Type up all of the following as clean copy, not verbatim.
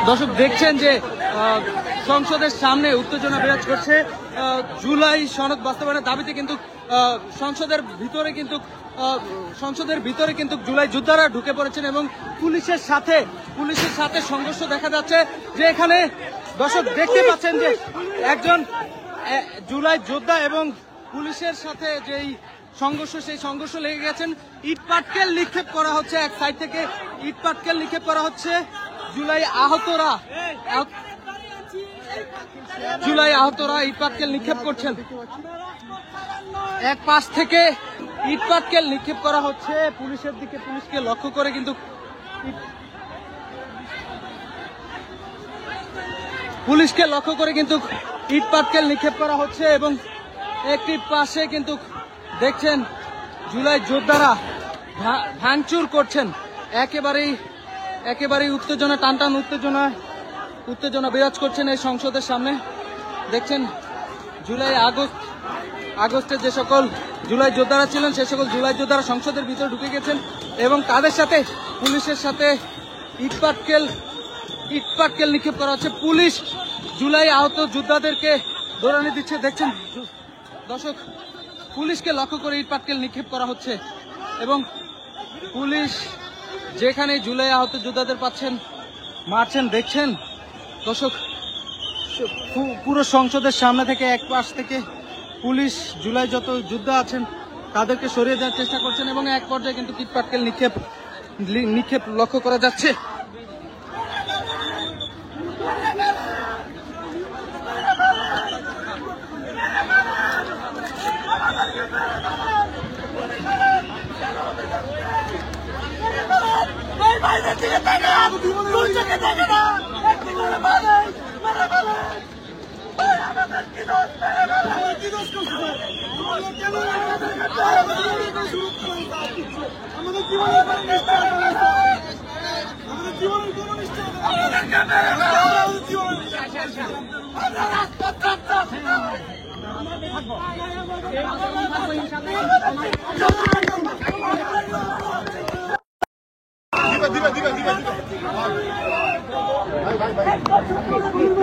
দর্শক দেখছেন যে সংসদের সামনে উত্তেজনা বিরাজ করছে। জুলাই সনদ বাস্তবায়নের দাবিতে কিন্তু সংসদের ভিতরে কিন্তু জুলাই যোদ্ধারা ঢুকে পড়েছেন এবং পুলিশের সাথে সংঘর্ষ দেখা যাচ্ছে। যে এখানে দর্শক দেখতে পাচ্ছেন যে একজন জুলাই যোদ্ধা এবং পুলিশের সাথে যেই সেই সংঘর্ষ লেগে গেছেন। ইট পাটকেল নিক্ষেপ করা হচ্ছে, এক সাইড থেকে ইট পাটকেল নিক্ষেপ করা হচ্ছে। জুলাই আহতরা ইট পাটকেল নিক্ষেপ করছেন। এক পাশ থেকে ইট পাটকেল নিক্ষেপ করা হচ্ছে পুলিশের দিকে। পুলিশকে লক্ষ্য করে কিন্তু ইট পাটকেল নিক্ষেপ করা হচ্ছে এবং একটি পাশে কিন্তু দেখছেন জুলাই যোদ্ধারা ভাঙচুর করছেন। একেবারেই উত্তেজনা, টানটান উত্তেজনা বিরাজ করছেন এই সংসদের সামনে। দেখছেন আগস্টে যে সকল জুলাই যোদ্ধারা ছিলেন সে সকল জুলাই যোদ্ধারা সংসদের ভিতরে ঢুকে গেছেন এবং তাদের সাথে পুলিশের সাথে ইট পাটকেল নিক্ষেপ করা হচ্ছে। পুলিশ জুলাই আহত যোদ্ধাদেরকে দৌড়ানি দিচ্ছে। দেখছেন দর্শক, পুলিশকে লক্ষ্য করে ইট পাটকেল নিক্ষেপ করা হচ্ছে এবং পুলিশ যেখানে জুলাই আহত যোদ্ধাদের মারছেন। দেখছেন দর্শক, পুরো সংসদের সামনে থেকে এক পাশ থেকে পুলিশ জুলাই যত যোদ্ধা আছেন তাদেরকে সরিয়ে দেওয়ার চেষ্টা করছেন এবং এক পর্যায়ে কিন্তু ইট পাটকেল নিক্ষেপ লক্ষ্য করা যাচ্ছে।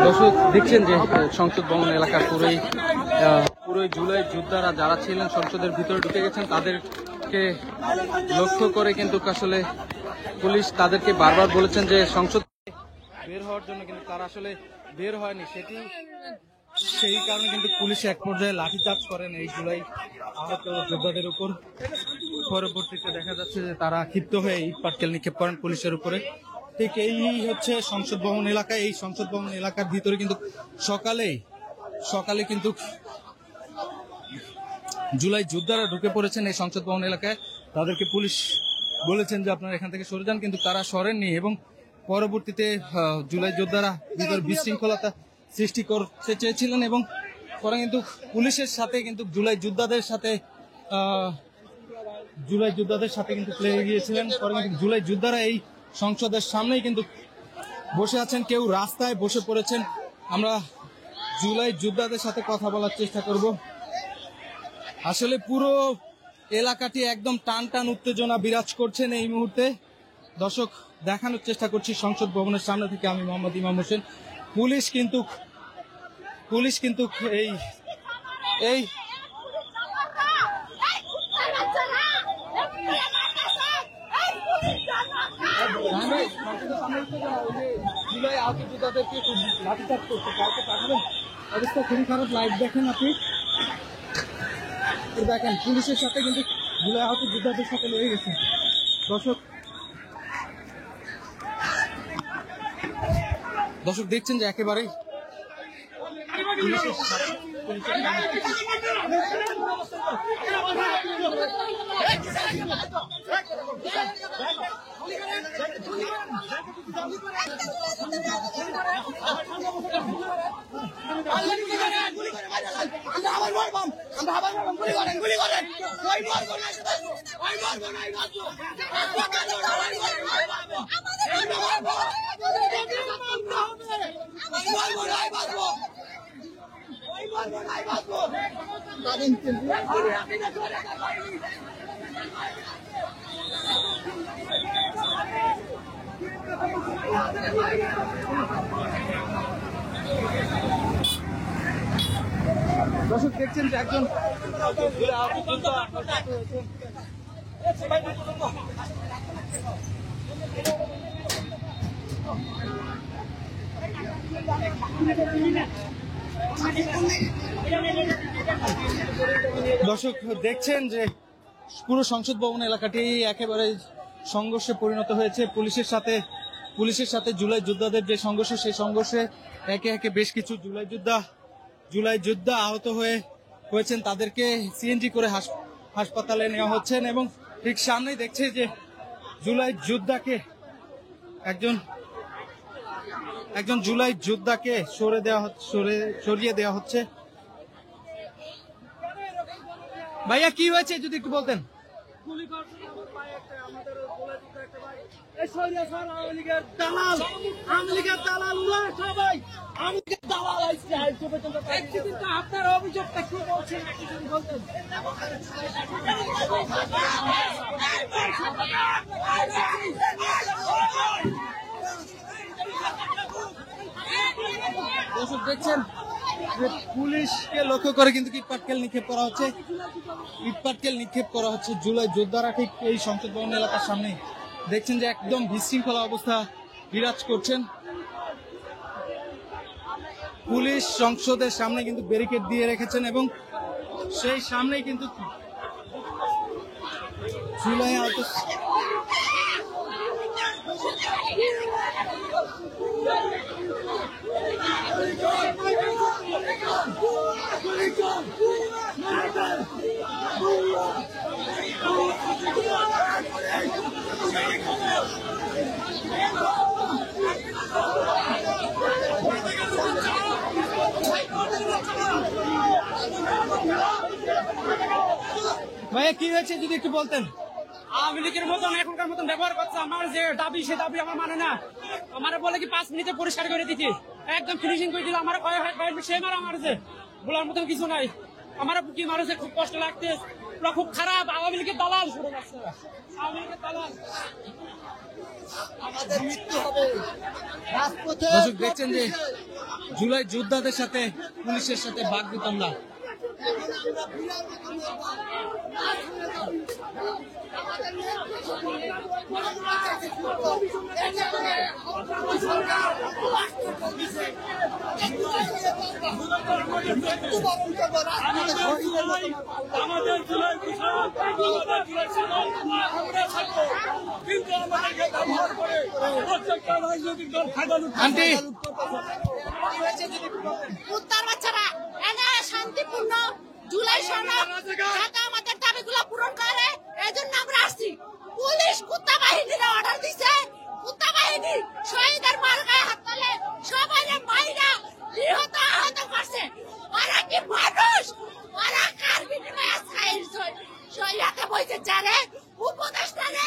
দর্শক দেখছেন যে সংসদ ভবন এলাকার পুরোই জুলাই যোদ্ধারা যারা ছিলেন সংসদের ভিতরে ঢুকে গেছেন তাদেরকে লক্ষ্য করে কিন্তু আসলে পুলিশ তাদেরকে বারবার বলেছেন যে সংসদ বের হওয়ার জন্য, কিন্তু তারা আসলে বের হয়নি। সেই কারণে কিন্তু পুলিশ এক পর্যায়ে লাঠিচার্জ করেন এই জুলাই আহত যোদ্ধাদের উপর। পরবর্তীতে দেখা যাচ্ছে যে তারা ক্ষিপ্ত হয়ে ইট পাটকেল নিক্ষেপ করেন পুলিশের উপরে। ঠিক এই হচ্ছে সংসদ ভবন এলাকা। এই সংসদ ভবন এলাকার ভিতরে কিন্তু সকালে কিন্তু জুলাই যোদ্ধারা ঢুকে পড়েছেন এই সংসদ ভবন এলাকায়। তাদেরকে পুলিশ বলেছেন যে আপনারা এখান থেকে সরে যান, কিন্তু তারা সরেননি এবং পরবর্তীতে জুলাই যোদ্ধারা ভিতরে বিশৃঙ্খলতা সৃষ্টি করতে চেয়েছিলেন এবং পরে কিন্তু পুলিশের সাথে কিন্তু জুলাই যোদ্ধাদের সাথে কিন্তু লেগে গিয়েছিলেন। পরে কিন্তু জুলাই যোদ্ধারা এই সংসদের সামনেই কিন্তু বসে আছেন, কেউ রাস্তায় বসে পড়েছেন। আমরা জুলাই যোদ্ধাদের সাথে কথা বলার চেষ্টা করব। আসলে পুরো এলাকাটি একদম টান উত্তেজনা বিরাজ করছেন এই মুহূর্তে। দর্শক দেখানোর চেষ্টা করছি সংসদ ভবনের সামনে থেকে আমি মোহাম্মদ ইমাম হোসেন। পুলিশ কিন্তু এই জুলাই আহত যোদ্ধাদেরকে লাঠিচার্জ করছে। কাউকে পাঠাবেন, অবস্থা খুবই খারাপ। লাইভ দেখেন আপনি, দেখেন পুলিশের সাথে কিন্তু জুলাই আহত যোদ্ধাদের সাথে লেগে গেছে। দর্শক দেখছেন যে একেবারেই পুলিশের সাথে দর্শক দেখছেন যে একজন দর্শক দেখছেন যে পুরো সংসদ ভবন এলাকাটি একেবারে সংঘর্ষে পরিণত হয়েছে। পুলিশের সাথে জুলাই যোদ্ধাদের যে সংঘর্ষ, সেই সংঘর্ষে একে একে বেশ কিছু জুলাই যোদ্ধা আহত হয়েছেন। তাদেরকে সিএনজি করে হাসপাতালে নেওয়া হচ্ছেন এবং ঠিক সামনেই দেখছে যে জুলাই যোদ্ধাকে একজন জুলাই যোদ্ধাকে সরিয়ে দেওয়া হচ্ছে। ভাইয়া কি হয়েছে যদি একটু বলতেন। আপনার অভিযোগটা কি বলছেন বলতেন। দর্শক দেখছেন যে পুলিশকে লক্ষ্য করে কিন্তু ইটপাটকেল নিক্ষেপ করা হচ্ছে জুলাই যোদ্ধারা ঠিক এই সংসদ ভবন এলাকার সামনে। দেখছেন যে একদম বিশৃঙ্খলা অবস্থা বিরাজ করছেন। পুলিশ সংসদের সামনে কিন্তু ব্যারিকেড দিয়ে রেখেছেন এবং সেই সামনেই কিন্তু জুলাই আহত ভাইয়া কি হয়েছে যদি একটু বলতেন। আওয়ামী লীগের মতন এখনকার মতন ব্যবহার করছে। আমার যে দাবি সে দাবি আমার মানে না। আমার বলে কি 5 মিনিটে পরিষ্কার করে দিচ্ছি, একদম ফিনিশিং করে দিল। আমার সে মারা মারছে, বলার মতন কিছু নাই। আমার কি মারছে, খুব কষ্ট লাগছে, খুব খারাপ। আওয়ামী লীগের দালাল শুরু করছে, আওয়ামী লীগের দালাল। দর্শক দেখছেন যে জুলাই যোদ্ধাদের সাথে পুলিশের সাথে বাকবিতণ্ডা। আমাদের কিন্তু আমাদেরকে ব্যবহার করে প্রত্যেকটা রাজনৈতিক দল ফায়দা লুটছে। উত্তর বাচ্চারা এনে শান্তিপূর্ণ জুলাই সনদ যাতে আমাদের দাবিগুলো পূরণ করে, এজন্য আমরা আসছি। পুলিশ কুত্তা বাহিনীরা অর্ডার দিছে, কুত্তা বাহিনী শহীদের মার গায়ে হাত তুলে সবাই মাইরা নিহত আহত করছে। ওরা কি মানুষ? ওরা কার বিনিময়ে সহিয়াতে বইছে জানে উপদেষ্টারে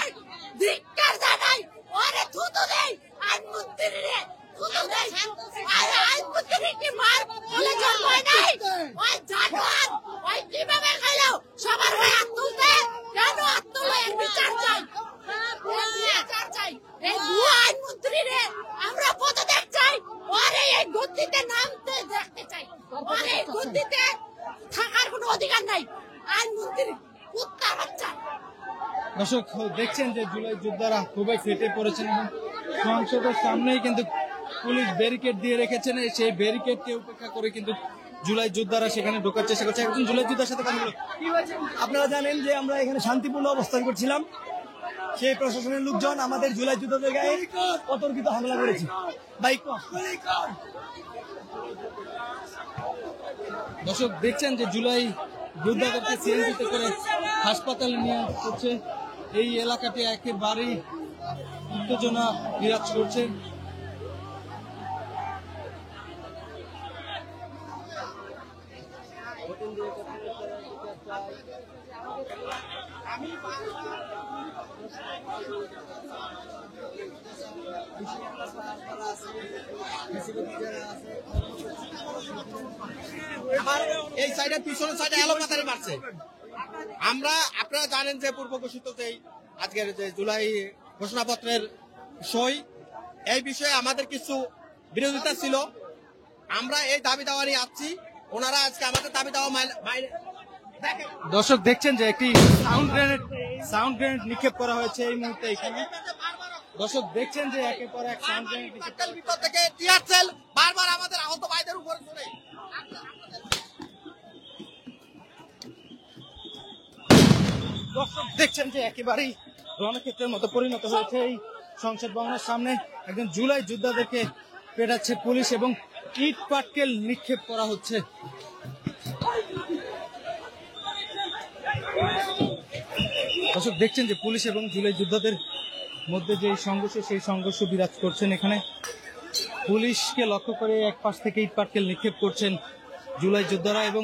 ধিক্কার জানাই। ওরে থুতু দেই আইনমন্ত্রী রে থুতু দেই। আইনমন্ত্রী কি মার বলে জন্মায় নাই? ওই জানোয়ার ওই কিভাবে খাইলো সবার হয়ে হাত তুলতে কেন হাত তুলো? এর বিচার চাই, বিচার চাই। এই ভুয়া আইনমন্ত্রী রে আমরা পদত্যাগ চাই। ওরে এই গদ্দিতে নামতে দেখতে চাই। ওরে এই গদ্দিতে থাকার কোনো অধিকার নাই। আইনমন্ত্রী কুত্তার বাচ্চা। দর্শক দেখছেন যে জুলাই যোদ্ধারা খুবই ফেটে পড়েছেন এবং সংসদের সামনেই কিন্তু পুলিশ ব্যারিকেড দিয়ে রেখেছেন। সেই ব্যারিকেডকে উপেক্ষা করে কিন্তু জুলাই যোদ্ধারা সেখানে ঢোকার চেষ্টা করছে। একজন জুলাই যোদ্ধার সাথে কথা বলো। আপনারা জানেন যে আমরা এখানে শান্তিপূর্ণ অবস্থান করছিলাম, সেই প্রশাসনের লোকজন আমাদের জুলাই যোদ্ধাদের গায়ে অতর্কিত হামলা করেছে। দর্শক দেখছেন যে জুলাই যোদ্ধাদেরকে সিএনজিতে করে হাসপাতালে নিয়ে আসছে। এই এলাকাতে একেবারেই উত্তেজনা বিরাজ করছে। এই সাইডে পিছনের সাইডে এলোপাতারি মারছে। আপনারা জানেন যে পূর্ব ঘোষিত যে আজকের যে জুলাই ঘোষণাপত্রের সই, এই বিষয়ে আমাদের কিছু বিরোধিতা ছিল। আমরা এই দাবি দাওয়া নিয়ে আসছি, ওনারা আজকে আমাদের দাবি দাওয়া বাইরে দর্শক দেখছেন যে একটি সাউন্ড গ্রেনেড নিক্ষেপ করা হয়েছে এই মুহূর্তে এখানে। দর্শক দেখছেন যে একের পর এক সাউন্ড গ্রেনেড ইটপাটকেল ভিতর থেকে টিয়ার সেল বারবার আমাদের আহত ভাইদের উপরে ছুড়ে। দর্শক দেখছেন যে একেবারেই রণক্ষেত্রের মতো পরিণত হয়েছে এই সংসদ ভবনের সামনে। একজন জুলাই যোদ্ধাদেরকে পেটাচ্ছে পুলিশ এবং ইট পাটকেল নিক্ষেপ করা হচ্ছে। দর্শক দেখছেন যে পুলিশ এবং জুলাই যোদ্ধাদের মধ্যে যে সংঘর্ষ, সেই সংঘর্ষ বিরাজ করছেন এখানে। পুলিশকে লক্ষ্য করে এক পাশ থেকে ইট পাটকেল নিক্ষেপ করছেন জুলাই যোদ্ধারা এবং